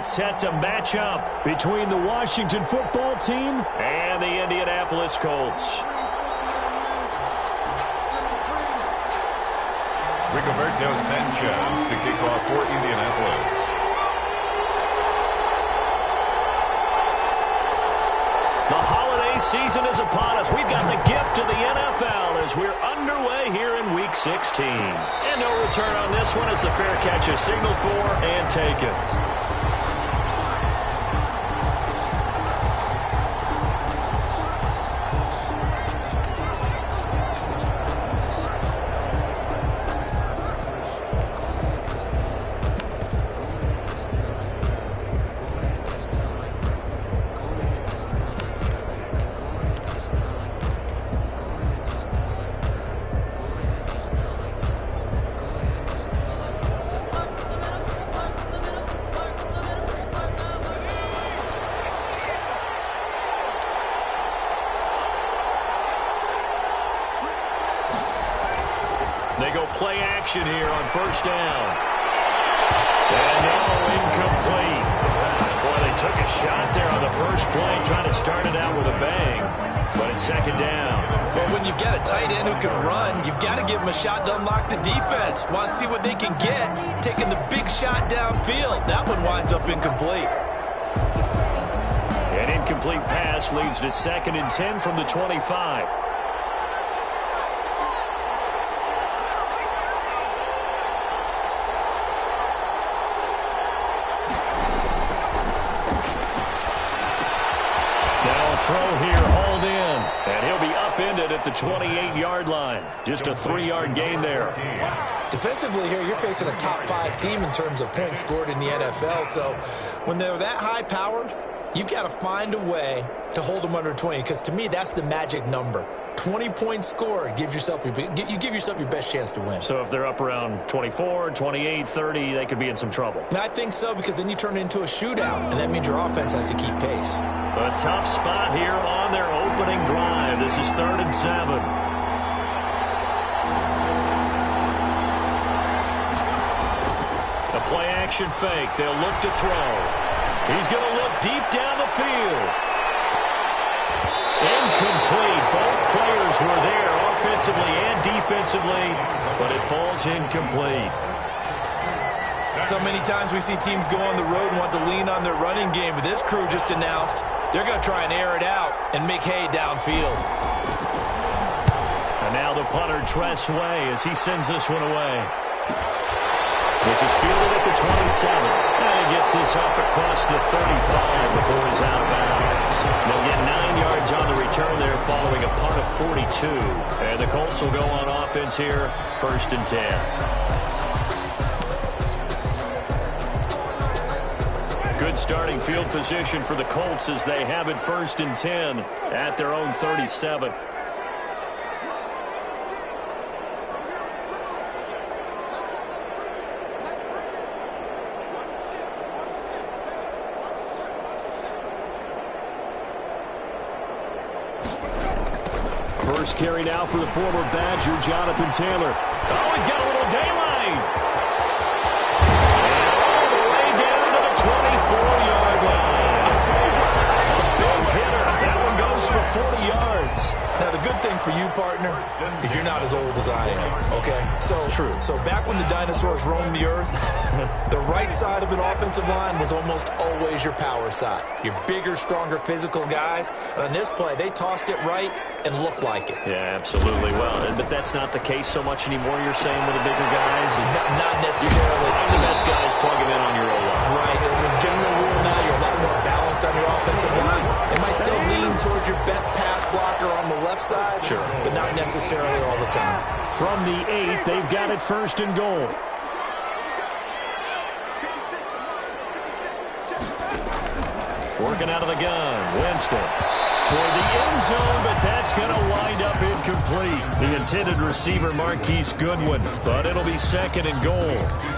get set to match up between the Washington football team and the Indianapolis Colts. Rigoberto Sanchez to kick off for Indianapolis. The holiday season is upon us. We've got the gift of the NFL as we're underway here in Week 16. And no return on this one as the fair catch is signaled for and taken. They go play action here on first down. And no, incomplete. Boy, they took a shot there on the first play, trying to start it out with a bang. But it's second down. Well, when you've got a tight end who can run, you've got to give him a shot to unlock the defense. Want to see what they can get. Taking the big shot downfield. That one winds up incomplete. An incomplete pass leads to 2nd and 10 from the 25. Throw here, hauled in, and he'll be upended at the 28-yard line. Just a 3-yard gain there. Defensively here, you're facing a top 5 team in terms of points scored in the NFL. So when they're that high-powered, you've got to find a way to hold them under 20. Because to me, that's the magic number. 20 points scored gives yourself you give yourself your best chance to win. So if they're up around 24, 28, 30, they could be in some trouble. I think so, because then you turn it into a shootout, and that means your offense has to keep pace. A tough spot here on their opening drive. This is 3rd and 7. The play action fake. They'll look to throw. He's going to look deep down the field. Incomplete. Both players were there offensively and defensively, but it falls incomplete. So many times we see teams go on the road and want to lean on their running game, but this crew just announced they're going to try and air it out and make hay downfield. And now the punter, Tress Way, as he sends this one away. This is fielded at the 27. And he gets this up across the 35 before he's out of bounds. They'll get 9 yards on the return there following a punt of 42. And the Colts will go on offense here, 1st and 10. Good starting field position for the Colts as they have it 1st and 10 at their own 37. First carry now for the former Badger, Jonathan Taylor. Oh, he's got a little daylight. 24-yard line. A big hitter. That one goes for 40 yards. Now, the good thing for you, partner, is you're not as old as I am, okay? That's true. So back when the dinosaurs roamed the earth, the right side of an offensive line was almost always your power side. Your bigger, stronger, physical guys. And on this play, they tossed it right and looked like it. Yeah, absolutely. Well, but that's not the case so much anymore, you're saying, with the bigger guys? Not necessarily. Find the best guys, plug them in on your O-line. Right. As a general rule now, you're a lot more balanced on your offensive line. They might still lean towards your best pass blocker on the left side, sure, but not necessarily all the time. From the 8, they've got it 1st and goal. Working out of the gun, Winston. Toward the end zone, but that's going to wind up incomplete. The intended receiver, Marquise Goodwin, but it'll be 2nd and goal.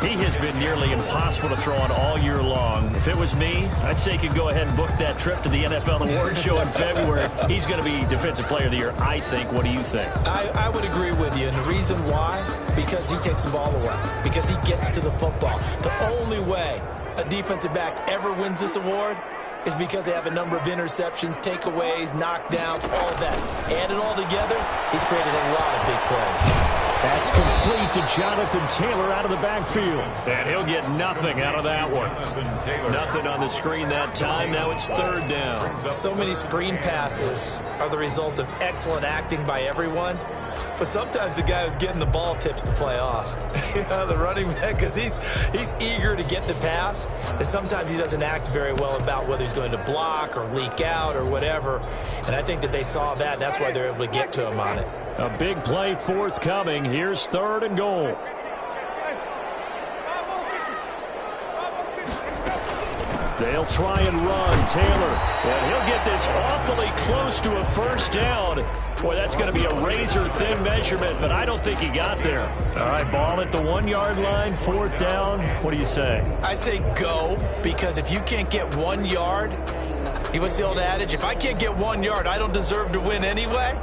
He has been nearly impossible to throw on all year long. If it was me, I'd say he could go ahead and book that trip to the NFL Award Show in February. He's going to be Defensive Player of the Year, I think. What do you think? I would agree with you, and the reason why, because he takes the ball away, because he gets to the football. The only way a defensive back ever wins this award is because they have a number of interceptions, takeaways, knockdowns, all of that. Add it all together, he's created a lot of big plays. That's complete to Jonathan Taylor out of the backfield. And he'll get nothing out of that one. Nothing on the screen that time. Now it's third down. So many screen passes are the result of excellent acting by everyone. But sometimes the guy who's getting the ball tips the play off. The running back, because he's eager to get the pass, and sometimes he doesn't act very well about whether he's going to block or leak out or whatever. And I think that they saw that, and that's why they're able to get to him on it. A big play forthcoming. Here's third and goal. They'll try and run. Taylor. And he'll get this awfully close to a first down. Boy, that's going to be a razor-thin measurement, but I don't think he got there. All right, ball at the 1-yard line, fourth down. What do you say? I say go, because if you can't get 1 yard, what's the old adage? If I can't get 1 yard, I don't deserve to win anyway.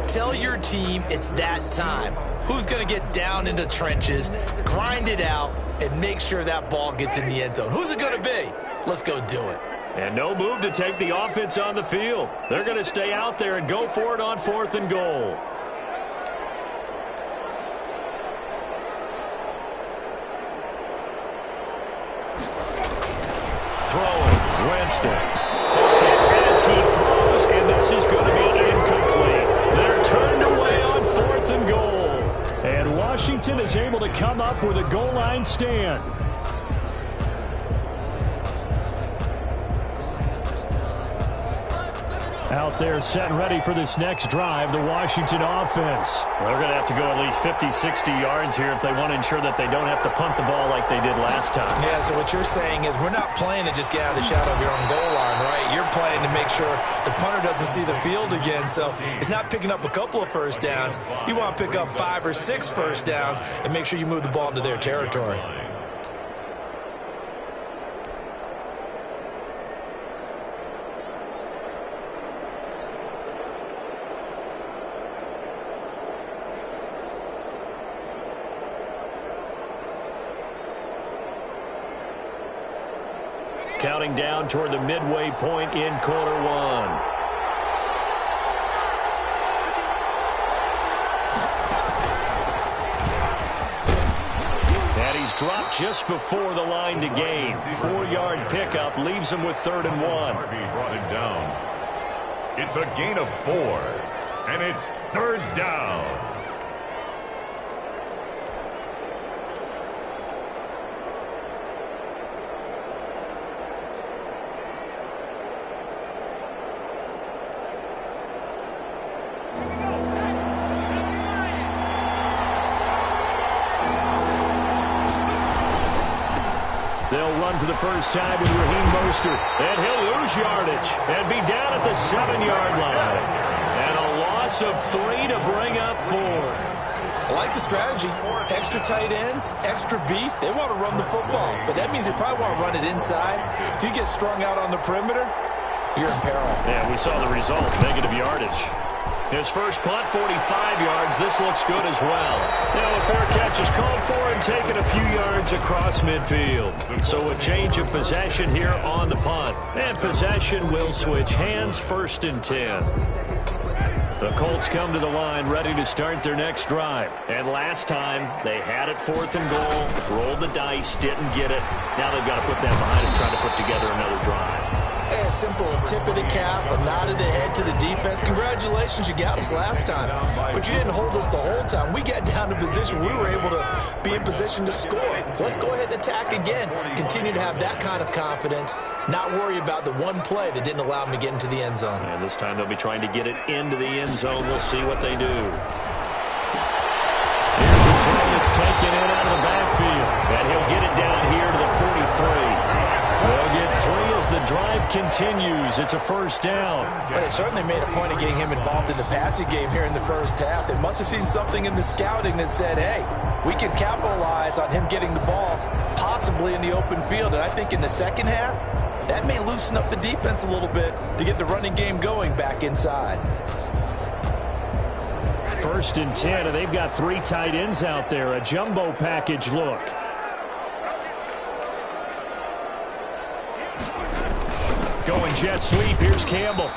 Tell your team it's that time. Who's going to get down into trenches, grind it out, and make sure that ball gets in the end zone? Who's it going to be? Let's go do it. And no move to take the offense on the field. They're going to stay out there and go for it on fourth and goal. Throwing, Winston. As he throws, and this is going to be incomplete. They're turned away on fourth and goal. And Washington is able to come up with a goal line stand. Out there set and ready for this next drive, the Washington offense. Well, they're going to have to go at least 50, 60 yards here if they want to ensure that they don't have to punt the ball like they did last time. Yeah, so what you're saying is we're not playing to just get out of the shadow of your own goal line, right? You're playing to make sure the punter doesn't see the field again. So it's not picking up a couple of first downs. You want to pick up 5 or 6 first downs and make sure you move the ball into their territory. Counting down toward the midway point in quarter one. And he's dropped just before the line to gain. 4-yard pickup leaves him with 3rd and 1. Brought him down. It's a gain of 4, and it's 3rd down. They'll run for the first time with Raheem Mostert. And he'll lose yardage and be down at the 7-yard line. And a loss of 3 to bring up 4. I like the strategy. Extra tight ends, extra beef. They want to run the football, but that means they probably want to run it inside. If you get strung out on the perimeter, you're in peril. Yeah, we saw the result, negative yardage. His first punt, 45 yards. This looks good as well. Now a fair catch is called for and taken a few yards across midfield. So a change of possession here on the punt. And possession will switch hands, 1st and 10. The Colts come to the line ready to start their next drive. And last time, they had it 4th and goal, rolled the dice, didn't get it. Now they've got to put that behind them, try to put together another drive. A simple tip of the cap, a nod of the head to the defense. Congratulations, you got us last time. But you didn't hold us the whole time. We got down to position. We were able to be in position to score. Let's go ahead and attack again. Continue to have that kind of confidence. Not worry about the one play that didn't allow them to get into the end zone. And this time they'll be trying to get it into the end zone. We'll see what they do. Here's a throw that's taken in out of the backfield. And he'll get it down here to the 43. They'll get 3 as the drive continues. It's a first down. But they certainly made a point of getting him involved in the passing game here in the first half. They must have seen something in the scouting that said, hey, we can capitalize on him getting the ball possibly in the open field. And I think in the second half, that may loosen up the defense a little bit to get the running game going back inside. 1st and 10, and they've got 3 tight ends out there. A jumbo package look. Going jet sweep. Here's Campbell.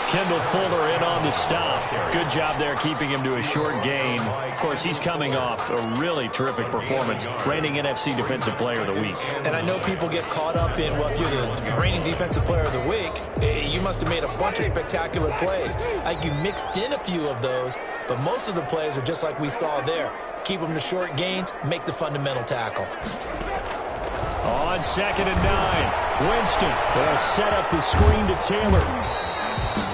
Kendall Fuller in on the stop. Good job there keeping him to a short gain. Of course, he's coming off a really terrific performance, reigning NFC Defensive Player of the Week. And I know people get caught up in, well, if you're the reigning Defensive Player of the Week, you must have made a bunch of spectacular plays. Like you mixed in a few of those, but most of the plays are just like we saw there. Keep them to short gains, make the fundamental tackle. On 2nd and 9, Winston will set up the screen to Taylor.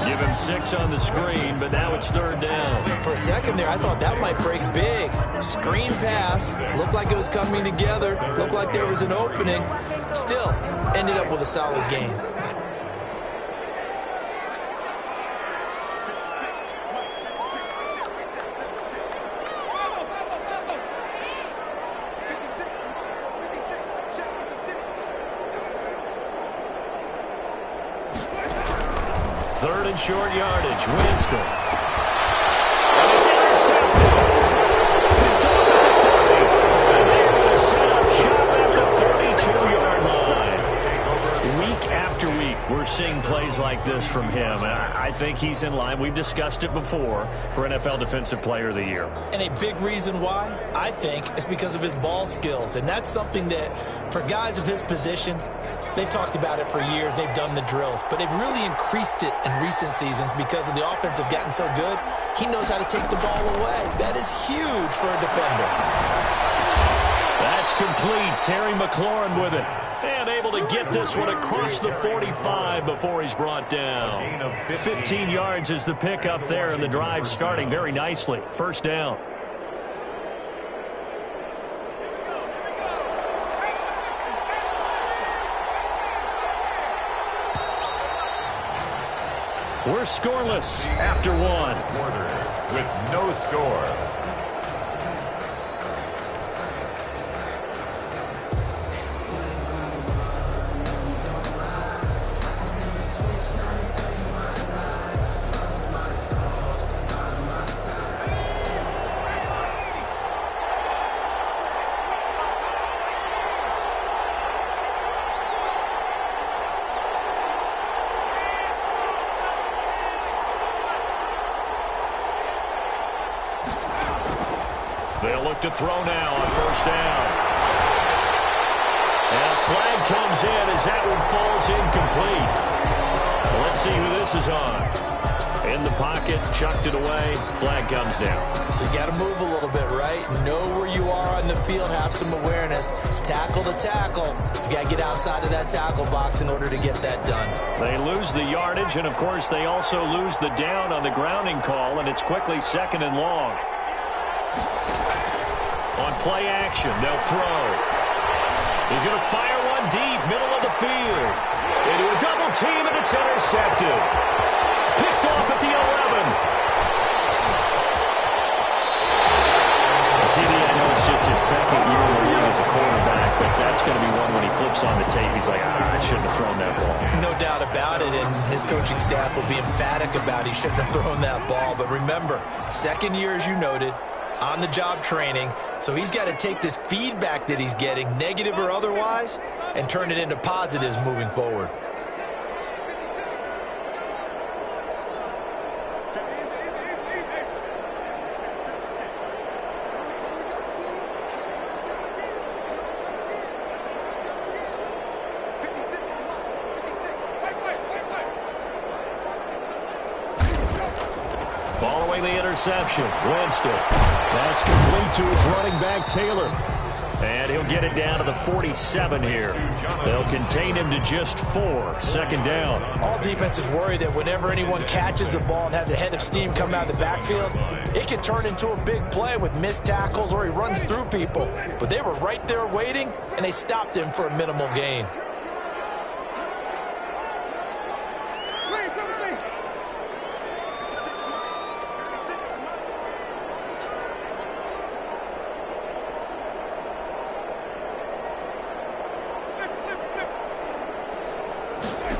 Give him 6 on the screen, but now it's 3rd down. For a second there, I thought that might break big. Screen pass. Looked like it was coming together. Looked like there was an opening. Still, ended up with a solid gain. Third and short yardage. Winston. And it's intercepted. Picked off at the 30. And they're going to set up shop at the 32-yard line. Week after week, we're seeing plays like this from him. And I think he's in line. We've discussed it before for NFL Defensive Player of the Year. And a big reason why, I think, is because of his ball skills. And that's something that, for guys of his position, they've talked about it for years. They've done the drills. But they've really increased it in recent seasons because of the offense have gotten so good. He knows how to take the ball away. That is huge for a defender. That's complete. Terry McLaurin with it. And able to get this one across the 45 before he's brought down. 15 yards is the pickup there, and the drive starting very nicely. 1st down. We're scoreless after 1. Quarter with no score. They'll look to throw now on 1st down. And a flag comes in as that one falls incomplete. Well, let's see who this is on. In the pocket, chucked it away, flag comes down. So you got to move a little bit, right? Know where you are on the field, have some awareness. Tackle to tackle. You got to get outside of that tackle box in order to get that done. They lose the yardage, and of course they also lose the down on the grounding call, and it's quickly 2nd and long. On play action, they'll throw. He's going to fire one deep, middle of the field. Into a double team, and it's intercepted. Picked off at the 11. CD, I know it's just his 2nd year in the league as a quarterback, but that's going to be one when he flips on the tape. He's like, I shouldn't have thrown that ball. No doubt about it, and his coaching staff will be emphatic about he shouldn't have thrown that ball. But remember, 2nd year, as you noted, on-the-job training, so he's got to take this feedback that he's getting, negative or otherwise, and turn it into positives moving forward. Following the interception, Winston. That's complete to his running back, Taylor. And he'll get it down to the 47 here. They'll contain him to just 4. 2nd down. All defenses worry that whenever anyone catches the ball and has a head of steam come out of the backfield, it can turn into a big play with missed tackles or he runs through people. But they were right there waiting, and they stopped him for a minimal gain.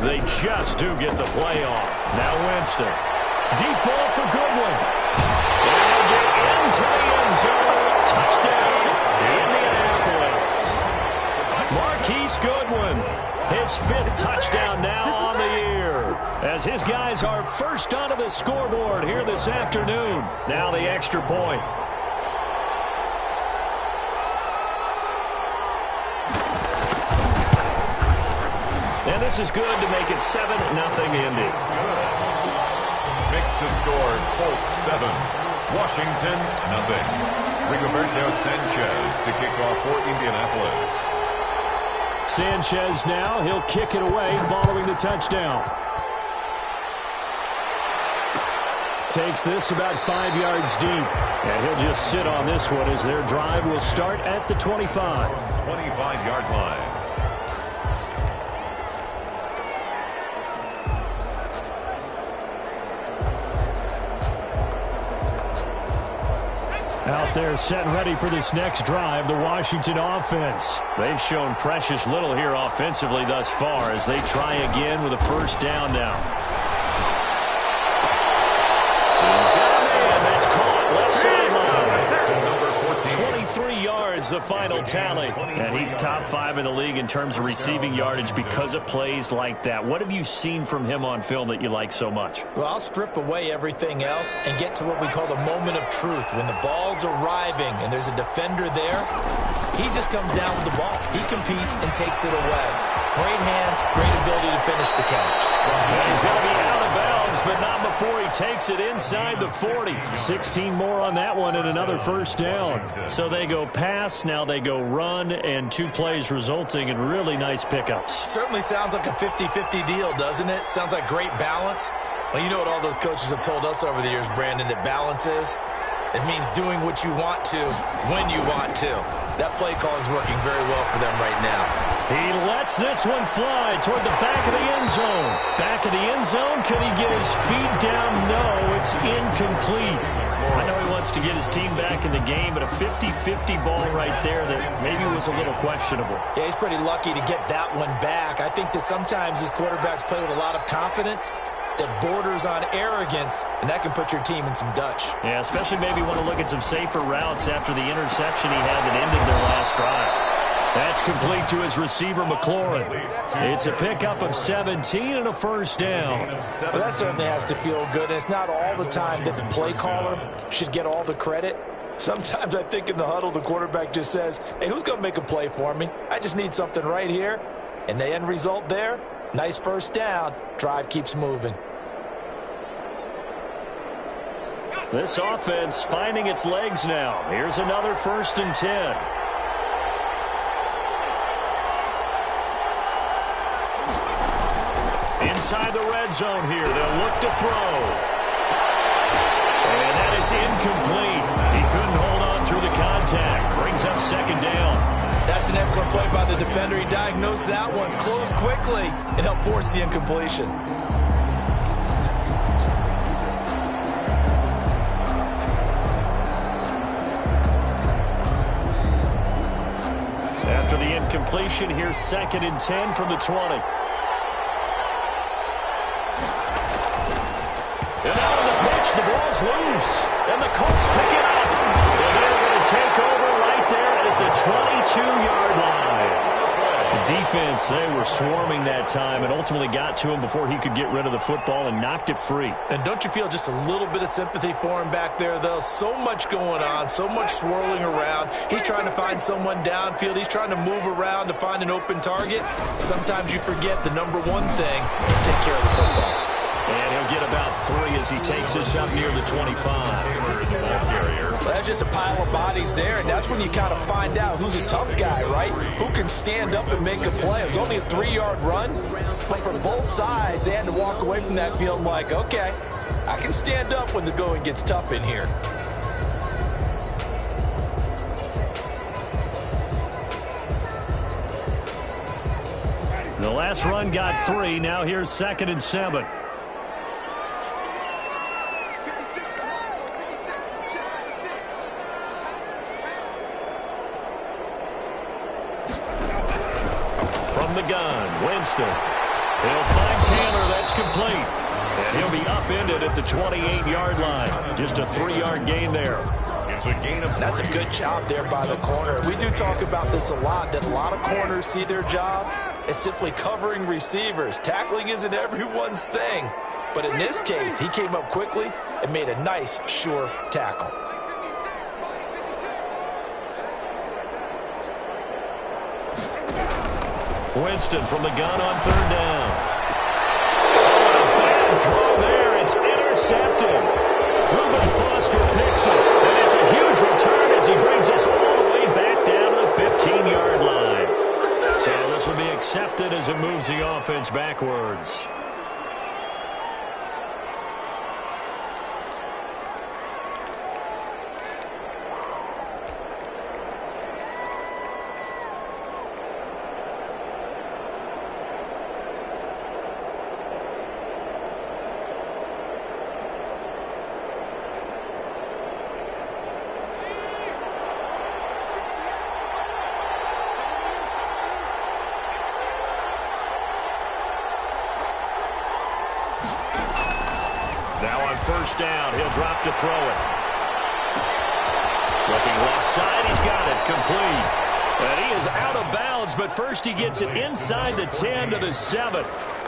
They just do get the play off. Now Winston. Deep ball for Goodwin. And get into the end zone. Touchdown, Indianapolis. Marquise Goodwin. his 5th touchdown now on the year, as his guys are first onto the scoreboard here this afternoon. Now the extra point. And this is good to make it 7-0 Indy. Makes the score Colts 7, Washington 0. Rigoberto Sanchez to kick off for Indianapolis. Sanchez now, he'll kick it away following the touchdown. Takes this about 5 yards deep, and he'll just sit on this one as their drive will start at the 25. 25-yard line. Out there set and ready for this next drive, the Washington offense. They've shown precious little here offensively thus far as they try again with a first down now. He's got a man that's caught left sideline. 23 yards, the final tally. And he's top 5 in the league in terms of receiving yardage because of plays like that. What have you seen from him on film that you like so much? Well, I'll strip away everything else and get to what we call the moment of truth. When the ball's arriving and there's a defender there, he just comes down with the ball. He competes and takes it away. Great hands, great ability to finish the catch. Yeah, he's going to be out of bounds, but not before he takes it inside the 40. 16 more on that one and another first down. So they go pass, now they go run, and 2 plays resulting in really nice pickups. Certainly sounds like a 50-50 deal, doesn't it? Sounds like great balance. Well, you know what all those coaches have told us over the years, Brandon, that balance is? It means doing what you want to when you want to. That play calling is working very well for them right now. He lets this one fly toward the back of the end zone. Back of the end zone. Can he get his feet down? No, it's incomplete. I know he wants to get his team back in the game, but a 50-50 ball right there that maybe was a little questionable. Yeah, he's pretty lucky to get that one back. I think that sometimes his quarterbacks play with a lot of confidence that borders on arrogance, and that can put your team in some Dutch. Yeah, especially maybe want to look at some safer routes after the interception he had that ended their last drive. That's complete to his receiver, McLaurin. It's a pickup of 17 and a first down. Well, that certainly has to feel good, and it's not all the time that the play caller should get all the credit. Sometimes I think in the huddle, the quarterback just says, hey, who's going to make a play for me? I just need something right here. And the end result there, nice first down. Drive keeps moving. This offense finding its legs now. Here's another 1st and 10. Inside the red zone here, they'll look to throw. And that is incomplete. He couldn't hold on through the contact. Brings up 2nd down. That's an excellent play by the defender. He diagnosed that one, closed quickly, and helped force the incompletion. After the incompletion, here's 2nd and 10 from the 20. And out on the pitch, the ball's loose. And the Colts pick it up. And they're going to take over right there at the 22-yard line. The defense, they were swarming that time and ultimately got to him before he could get rid of the football and knocked it free. And don't you feel just a little bit of sympathy for him back there, though? So much going on, so much swirling around. He's trying to find someone downfield. He's trying to move around to find an open target. Sometimes you forget the number one thing, take care of the football. And he'll get about 3 as he takes us up near the 25. Well, that's just a pile of bodies there, and that's when you kind of find out who's a tough guy, right? Who can stand up and make a play. It was only a 3-yard run, but for both sides, they had to walk away from that field like, okay, I can stand up when the going gets tough in here. The last run got 3. Now here's 2nd and 7. From the gun, Winston. He'll find Taylor. That's complete. And he'll be upended at the 28-yard line. Just a 3-yard gain there. It's a gain of 3. That's a good job there by the corner. We do talk about this a lot, that a lot of corners see their job is simply covering receivers. Tackling isn't everyone's thing. But in this case, he came up quickly and made a nice, sure tackle. Winston from the gun on third down. Bad throw there. It's intercepted. Reuben Foster picks it. And it's a huge return as he brings us all the way back down to the 15-yard line. So this will be accepted as it moves the offense backwards. First down. He'll drop to throw it. Looking left side. He's got it. Complete. And he is out of bounds, but first he gets it inside the 10 to the 7.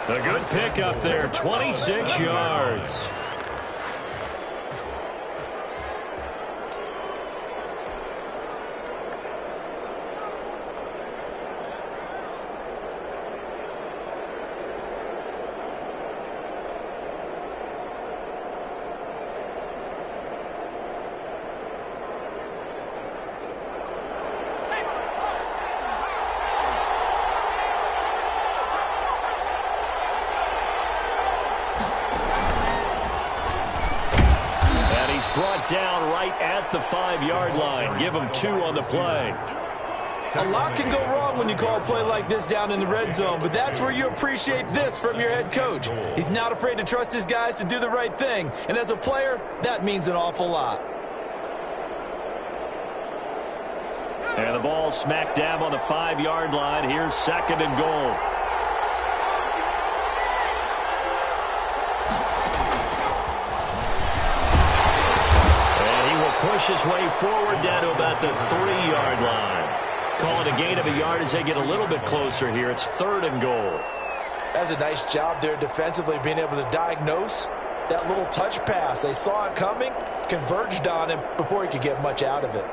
A good pickup there. 26 yards. Brought down right at the 5-yard line. Give him 2 on the play. A lot can go wrong when you call a play like this down in the red zone, but that's where you appreciate this from your head coach. He's not afraid to trust his guys to do the right thing, and as a player, that means an awful lot. And the ball smack dab on the 5-yard line. Here's second and goal. Push his way forward down to about the 3-yard line. Call it a gain of a yard as they get a little bit closer here. It's third and goal. That's a nice job there defensively, being able to diagnose that little touch pass. They saw it coming, converged on him before he could get much out of it.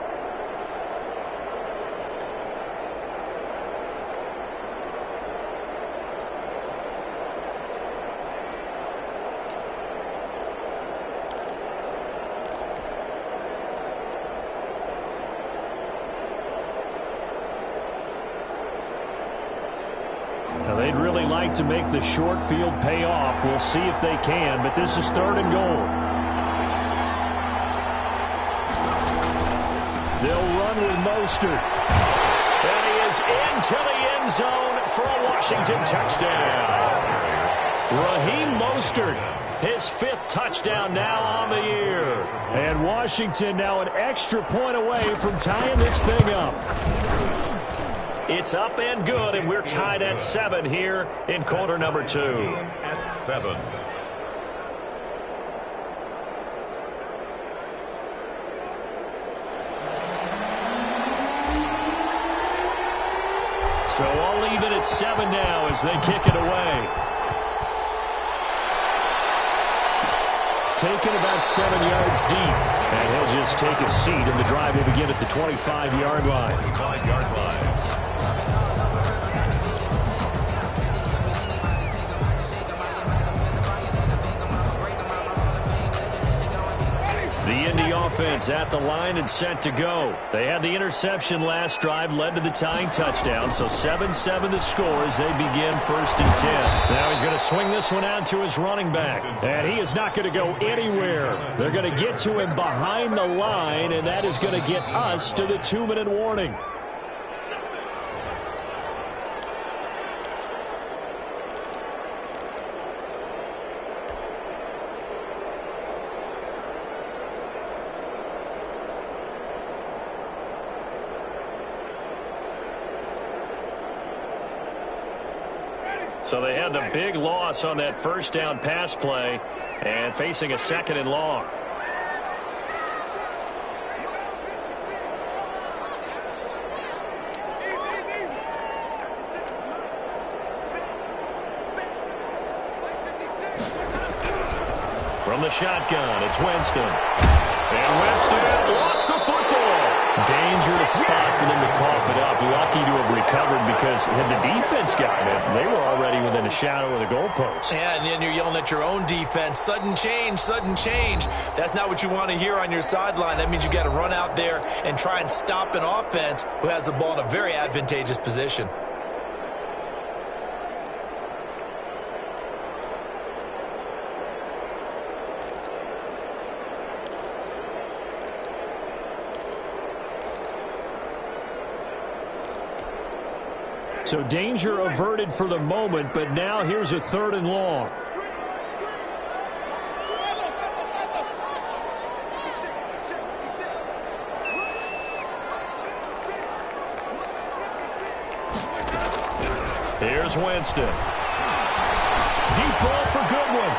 They'd really like to make the short field pay off. We'll see if they can, but this is third and goal. They'll run with Mostert. And he is into the end zone for a Washington touchdown. Raheem Mostert, his 5th touchdown now on the year. And Washington now an extra point away from tying this thing up. It's up and good, and we're tied at 7 here in quarter number 2. At 7. So all even at 7 now as they kick it away. Taken about 7 yards deep, and he'll just take a seat, and the drive will begin at the 25-yard line. 25-yard line. The Indy offense at the line and set to go. They had the interception last drive, led to the tying touchdown, so 7-7 the score as they begin first and 10. Now he's going to swing this one out to his running back, and he is not going to go anywhere. They're going to get to him behind the line, and that is going to get us to the 2-minute warning. So they had the big loss on that first down pass play and facing a 2nd and long. From the shotgun, it's Winston. And Winston lost the football. Dangerous spot for them to cough it up. Lucky to have recovered because had the defense gotten it, they were already within a shadow of the goalpost. Yeah, and then you're yelling at your own defense. Sudden change, sudden change. That's not what you want to hear on your sideline. That means you got to run out there and try and stop an offense who has the ball in a very advantageous position. So danger averted for the moment, but now here's a 3rd and long. Here's Winston. Deep ball for Goodwin.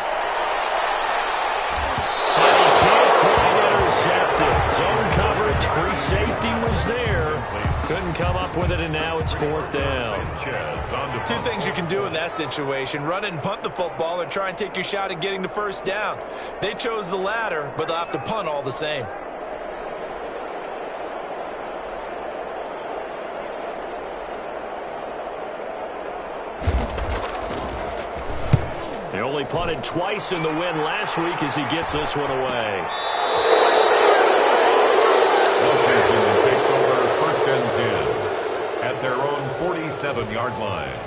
And he can't quite intercept it. Zone coverage, free safety was there. Couldn't come up with it, and now it's 4th down. Two things you can do in that situation. Run and punt the football or try and take your shot at getting the first down. They chose the latter, but they'll have to punt all the same. He only punted twice in the win last week as he gets this one away. Washington takes over 1st and 10 at their own 47-yard line.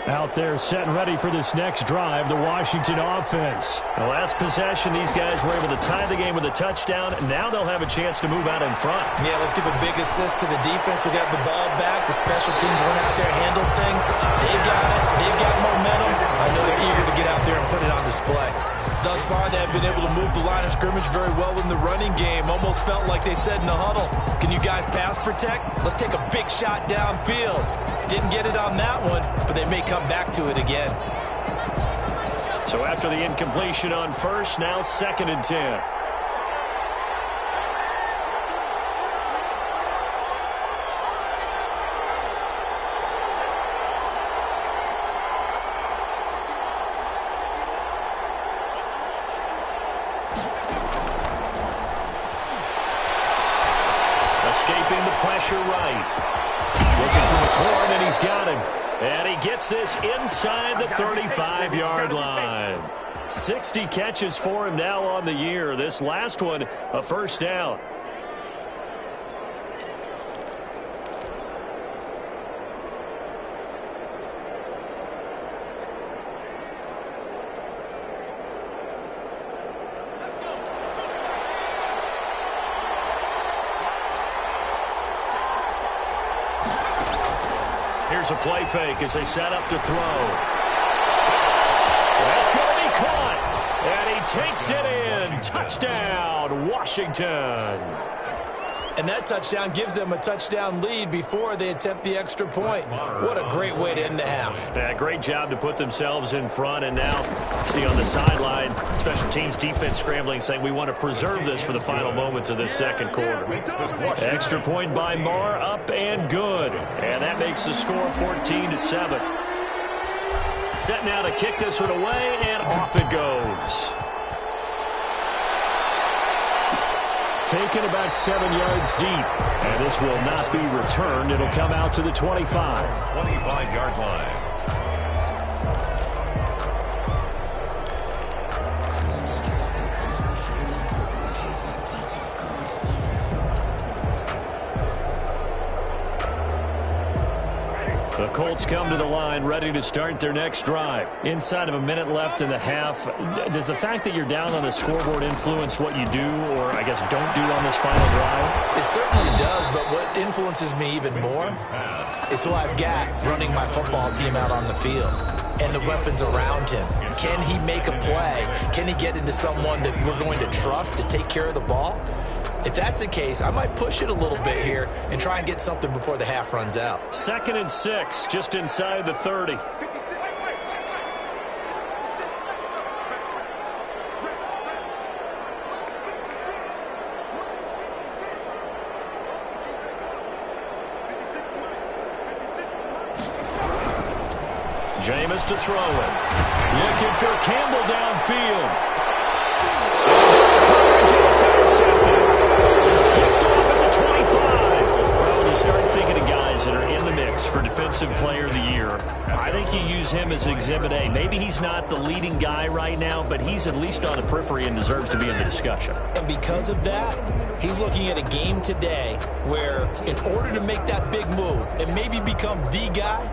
Out there set and ready for this next drive, the Washington offense. The last possession, these guys were able to tie the game with a touchdown. Now they'll have a chance to move out in front. Yeah, let's give a big assist to the defense who got the ball back. The special teams went out there, handled things. They've got it. They've got momentum. I know they're eager to get out there and put it on display. Thus far, they have been able to move the line of scrimmage very well in the running game. Almost felt like they said in the huddle, can you guys pass protect? Let's take a big shot downfield. Didn't get it on that one, but they may come back to it again. So after the incompletion on first, now 2nd and 10. Escaping the pressure right. Looking for McLaurin, and he's got him. And he gets this inside the 35-yard line. 60 catches for him now on the year. This last one, a 1st down. Here's a play fake as they set up to throw. That's going to be caught. And he takes it in. Touchdown, Washington. And that touchdown gives them a touchdown lead before they attempt the extra point. What a great way to end the half. Yeah, great job to put themselves in front. And now, see on the sideline, special teams defense scrambling, saying we want to preserve this for the final moments of this 2nd quarter. Extra point by Marr, up and good. And that makes the score 14-7. Set now to kick this one away, and off it goes. Taken about 7 yards deep. And this will not be returned. It'll come out to the 25. 25-yard line. The Colts come to the line ready to start their next drive. Inside of a minute left in the half, does the fact that you're down on the scoreboard influence what you do or, I guess, don't do on this final drive? It certainly does, but what influences me even more is who I've got running my football team out on the field and the weapons around him. Can he make a play? Can he get into someone that we're going to trust to take care of the ball? If that's the case, I might push it a little bit here and try and get something before the half runs out. 2nd and 6, just inside the 30. Jameis to throw it. Looking for Campbell downfield. It's intercepted. Picked off at the 25. Well, when you start thinking of guys that are in the mix for Defensive Player of the Year, I think you use him as Exhibit A. Maybe he's not the leading guy right now, but he's at least on the periphery and deserves to be in the discussion. And because of that, he's looking at a game today where in order to make that big move and maybe become the guy,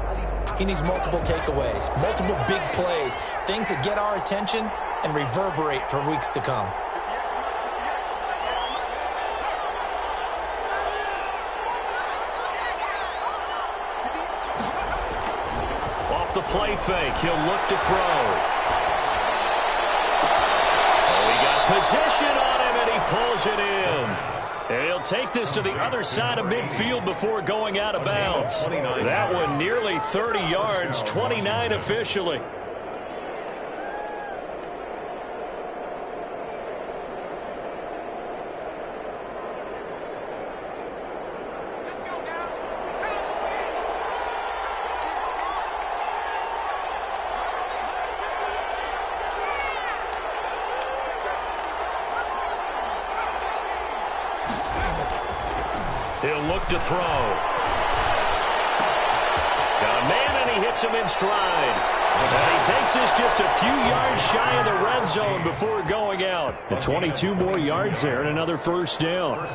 he needs multiple takeaways, multiple big plays, things that get our attention and reverberate for weeks to come. Off the play fake, he'll look to throw. Oh, he got position on him, and he pulls it in. And he'll take this to the other side of midfield before going out of bounds. That one nearly 30 yards, 29 officially. He'll look to throw. Got a man, and he hits him in stride. And he takes this just a few yards shy of the red zone before going out. And 22 more yards there and another first down.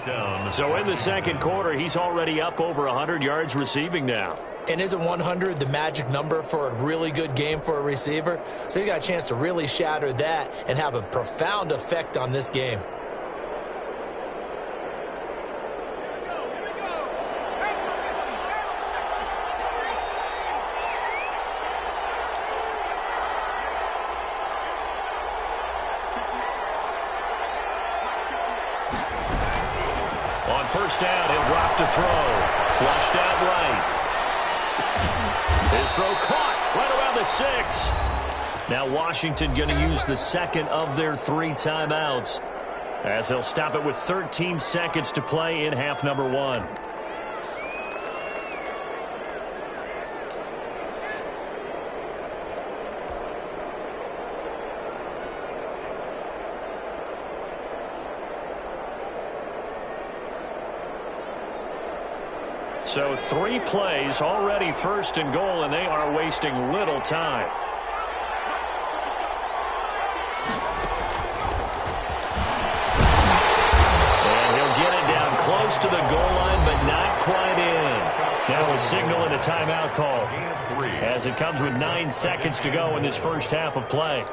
So in the second quarter, he's already up over 100 yards receiving now. And isn't 100 the magic number for a really good game for a receiver? So he got a chance to really shatter that and have a profound effect on this game. First down, he'll drop to throw. Flushed out right. His throw caught right around the 6. Now Washington going to use the second of their 3 timeouts as they'll stop it with 13 seconds to play in half number 1. So 3 plays already first and goal, and they are wasting little time. And he'll get it down close to the goal line, but not quite in. Now a signal and a timeout call as it comes with 9 seconds to go in this first half of play.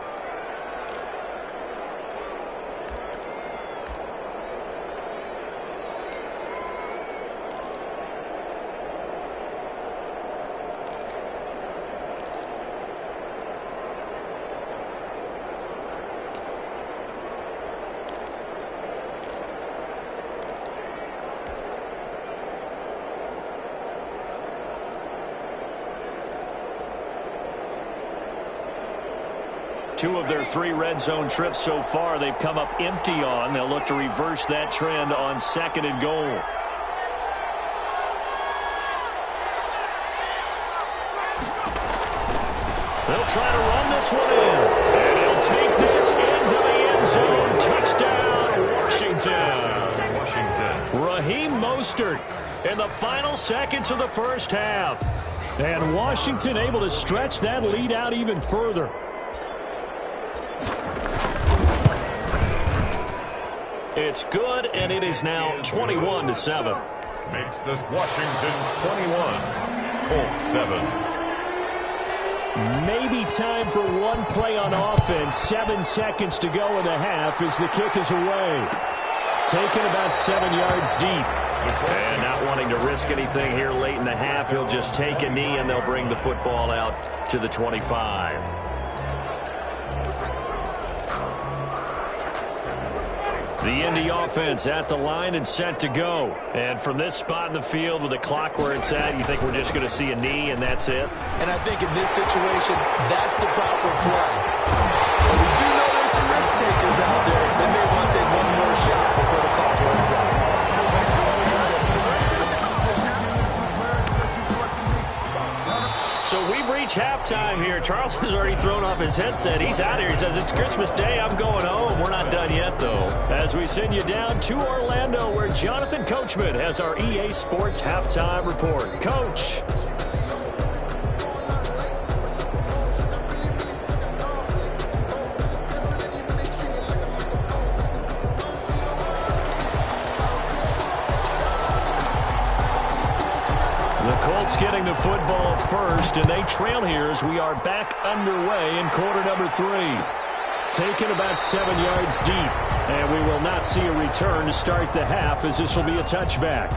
Two of their 3 red zone trips so far they've come up empty on. They'll look to reverse that trend on second and goal. They'll try to run this one in. And he'll take this into the end zone. Touchdown, Washington. Raheem Mostert in the final seconds of the first half. And Washington able to stretch that lead out even further. It's good, and it is now 21-7. Makes this Washington 21, Colts 7. Maybe time for one play on offense. 7 seconds to go in the half as the kick is away. Taken about 7 yards deep. And not wanting to risk anything here late in the half, he'll just take a knee, and they'll bring the football out to the 25. The Indy offense at the line and set to go. And from this spot in the field with the clock where it's at, you think we're just going to see a knee and that's it? And I think in this situation, that's the proper play. But we do know there's some risk takers out there. They may want to take one more shot before the clock runs out. So we've reach halftime here. Charles has already thrown off his headset. He's out here. He says, it's Christmas Day. I'm going home. We're not done yet, though. As we send you down to Orlando, where Jonathan Coachman has our EA Sports halftime report. Coach. Getting the football first, and they trail here as we are back underway in quarter number 3. Taken about 7 yards deep, and we will not see a return to start the half, as this will be a touchback.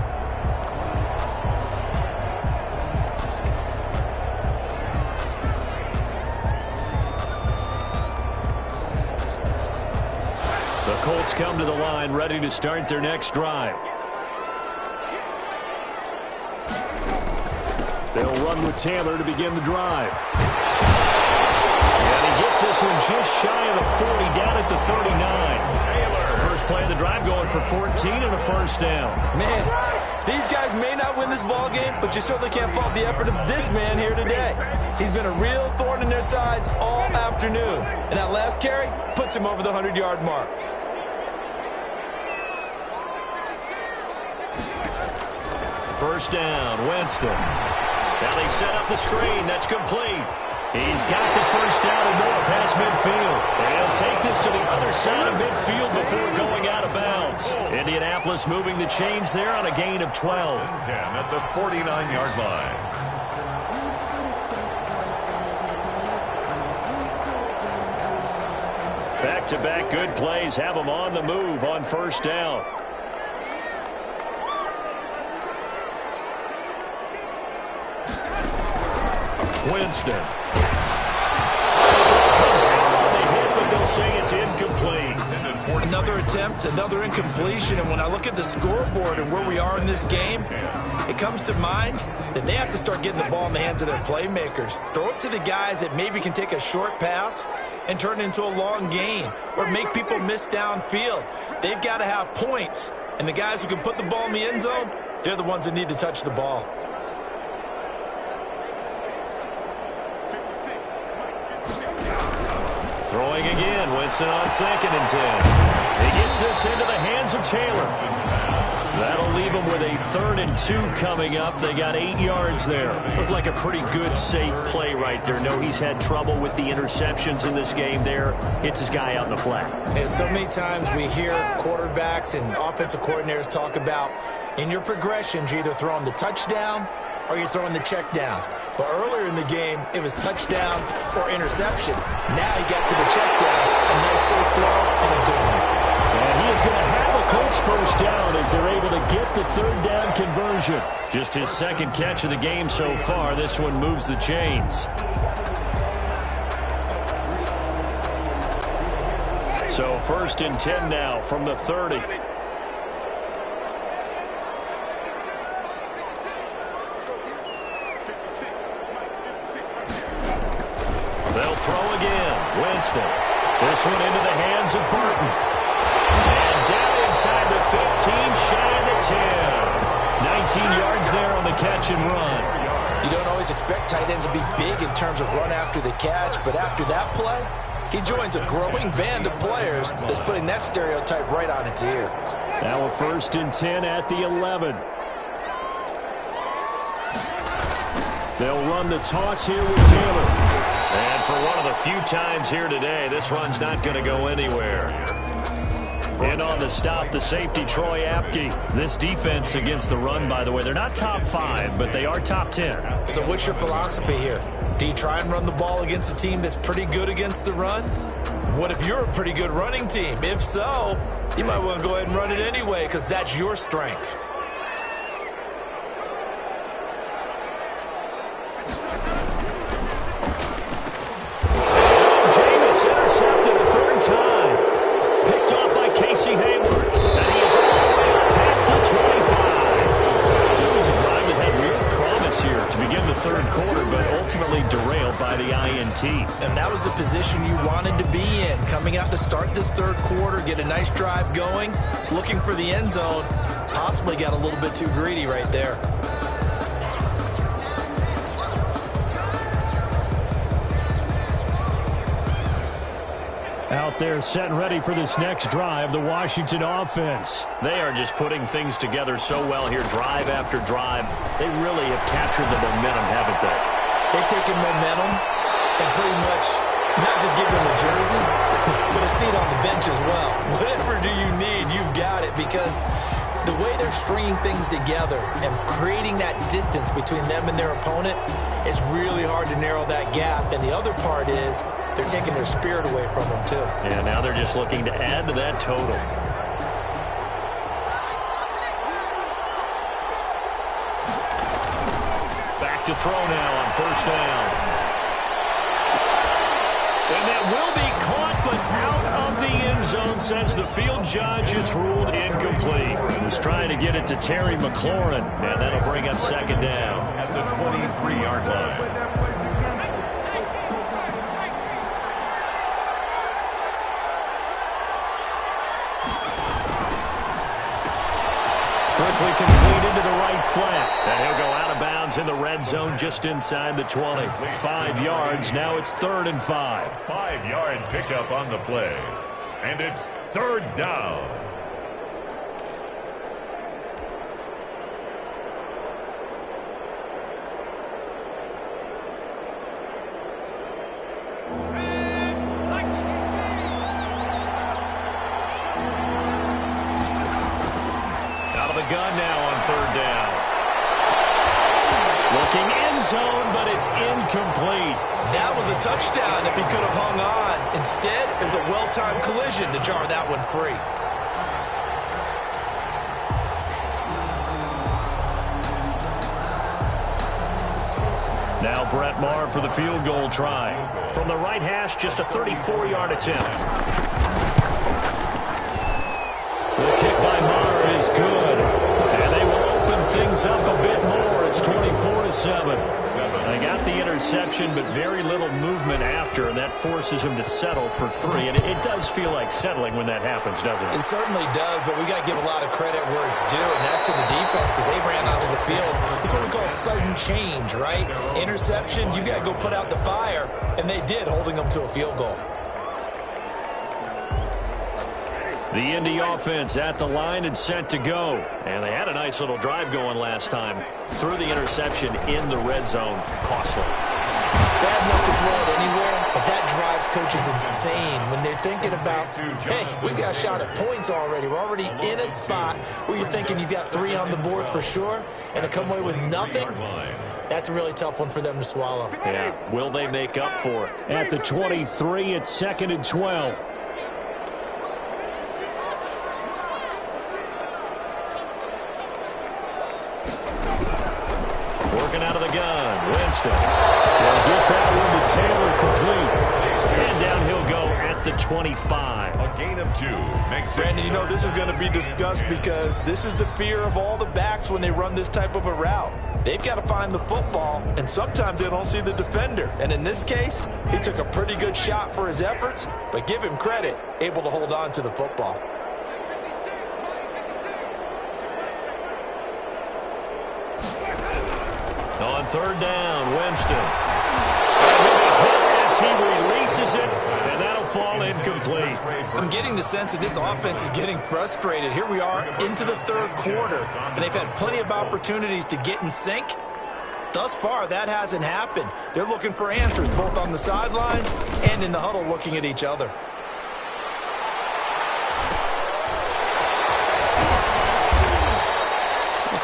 The Colts come to the line ready to start their next drive. They'll run with Taylor to begin the drive. And he gets this one just shy of the 40, down at the 39. Taylor. First play of the drive, going for 14 and a first down. Man, these guys may not win this ball game, but you certainly can't fault the effort of this man here today. He's been a real thorn in their sides all afternoon. And that last carry puts him over the 100-yard mark. First down, Winston. Now they set up the screen. That's complete. He's got the first down and more past midfield. And he'll take this to the other side of midfield before going out of bounds. Indianapolis moving the chains there on a gain of 12. 10 at the 49-yard line. Back-to-back good plays have them on the move on first down. Winston. Comes out on the hit, but they'll say it's incomplete. Another attempt, another incompletion, and when I look at the scoreboard and where we are in this game, it comes to mind that they have to start getting the ball in the hands of their playmakers. Throw it to the guys that maybe can take a short pass and turn it into a long gain or make people miss downfield. They've got to have points, and the guys who can put the ball in the end zone, they're the ones that need to touch the ball. Throwing again, Winston on 2nd and 10. He gets this into the hands of Taylor. That'll leave them with a 3rd and 2 coming up. They got 8 yards there. Looked like a pretty good, safe play right there. No, he's had trouble with the interceptions in this game there. Hits his guy out in the flat. And so many times we hear quarterbacks and offensive coordinators talk about in your progressions, you're either throwing the touchdown or you're throwing the check down. But earlier in the game, it was touchdown or interception. Now he got to the check down, a nice safe throw and a good one. And he is going to have a Colts first down as they're able to get the 3rd down conversion. Just his 2nd catch of the game so far. This one moves the chains. So 1st and 10 now from the 30. They'll throw again. Winston. This one into the hands of Burton. And down inside the 15, shy of the 10. 19 yards there on the catch and run. You don't always expect tight ends to be big in terms of run after the catch, but after that play, he joins a growing band of players that's putting that stereotype right on its ear. Now a 1st and 10 at the 11. They'll run the toss here with Taylor. And for one of the few times here today, this run's not going to go anywhere. And on the stop, the safety, Troy Apke. This defense against the run, by the way, they're not top 5, but they are top 10. So what's your philosophy here? Do you try and run the ball against a team that's pretty good against the run? What if you're a pretty good running team? If so, you might want to go ahead and run it anyway because that's your strength. Intercepted a 3rd time. Picked off by Casey Hayward. And he is all the way up past the 25. So it was a drive that had real promise here to begin the 3rd quarter, but ultimately derailed by the INT. And that was the position you wanted to be in. Coming out to start this 3rd quarter, get a nice drive going, looking for the end zone. Possibly got a little bit too greedy right there. Out there setting ready for this next drive, the Washington offense. They are just putting things together so well here, drive after drive. They really have captured the momentum, haven't they? They've taken momentum and pretty much not just give them a jersey, but a seat on the bench as well. Whatever do you need, you've got it, because the way they're stringing things together and creating that distance between them and their opponent, it's really hard to narrow that gap. And the other part is they're taking their spirit away from them, too. Yeah, now they're just looking to add to that total. Back to throw now on first down. And that will be caught, but out of the end zone, says the field judge. It's ruled incomplete. He was trying to get it to Terry McLaurin, and that'll bring up second down at the 23-yard line. Quickly completed to the right flat. And he'll go out of bounds in the red zone just inside the 20. 5 yards. Now it's 3rd and 5. 5-yard pickup on the play. And it's 3rd down. Gun now on 3rd down. Looking end zone, but it's incomplete. That was a touchdown if he could have hung on. Instead, it was a well-timed collision to jar that one free. Now Brett Maher for the field goal try. From the right hash, just a 34-yard attempt. The kick by Maher is good. And they will open things up a bit more. It's 24-7. They got the interception, but very little movement after, and that forces him to settle for 3. And it does feel like settling when that happens, doesn't it? It certainly does, but we got to give a lot of credit where it's due, and that's to the defense because they ran onto the field. It's what we call sudden change, right? Interception, you got to go put out the fire, and they did, holding them to a field goal. The Indy offense at the line and set to go. And they had a nice little drive going last time. Threw the interception in the red zone. Costly. Bad enough to throw it anywhere, but that drives coaches insane when they're thinking about, hey, we got a shot at points already. We're already in a spot where you're thinking you've got 3 on the board for sure, and to come away with nothing, that's a really tough one for them to swallow. Yeah, will they make up for it? At the 23, it's 2nd and 12. Out of the gun, Winston. They'll get that one to Taylor complete. And down he'll go at the 25. A gain of 2 makes it. Brandon, you know this is going to be discussed because this is the fear of all the backs when they run this type of a route. They've got to find the football, and sometimes they don't see the defender. And in this case, he took a pretty good shot for his efforts, but give him credit, able to hold on to the football. On 3rd down, Winston. As he releases it, and that'll fall incomplete. I'm getting the sense that this offense is getting frustrated. Here we are into the 3rd quarter, and they've had plenty of opportunities to get in sync. Thus far, that hasn't happened. They're looking for answers both on the sideline and in the huddle looking at each other.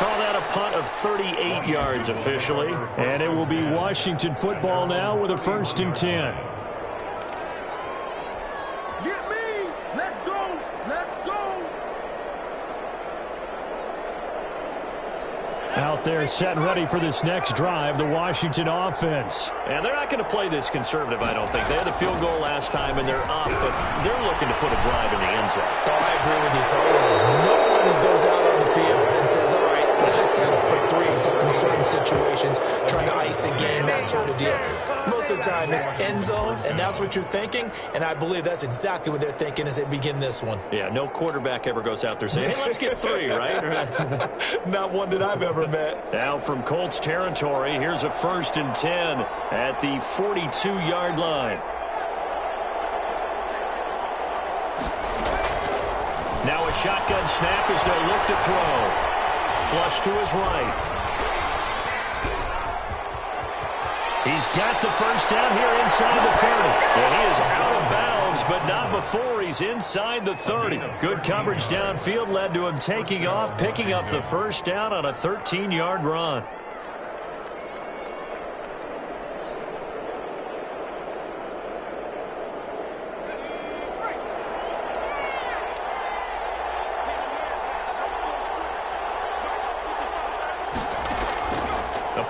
Call that a punt of 38 yards officially. And it will be Washington football now with a 1st and 10. Get me! Let's go! Let's go! Out there set and ready for this next drive, the Washington offense. And they're not going to play this conservative, I don't think. They had the field goal last time, and they're up, but they're looking to put a drive in the end zone. Oh, I agree with you totally. No one goes out on the field and says, all right, let's just settle for 3, except in certain situations, trying to ice a game, that sort of deal. Most of the time, it's end zone, and that's what you're thinking, and I believe that's exactly what they're thinking as they begin this one. Yeah, no quarterback ever goes out there saying, hey, let's get 3, right? Not one that I've ever met. Now from Colts territory, here's a 1st and 10 at the 42-yard line. Now a shotgun snap as they'll look to throw. Flush to his right. He's got the first down here inside the 30. And he is out of bounds, but not before he's inside the 30. Good coverage downfield led to him taking off, picking up the first down on a 13-yard run.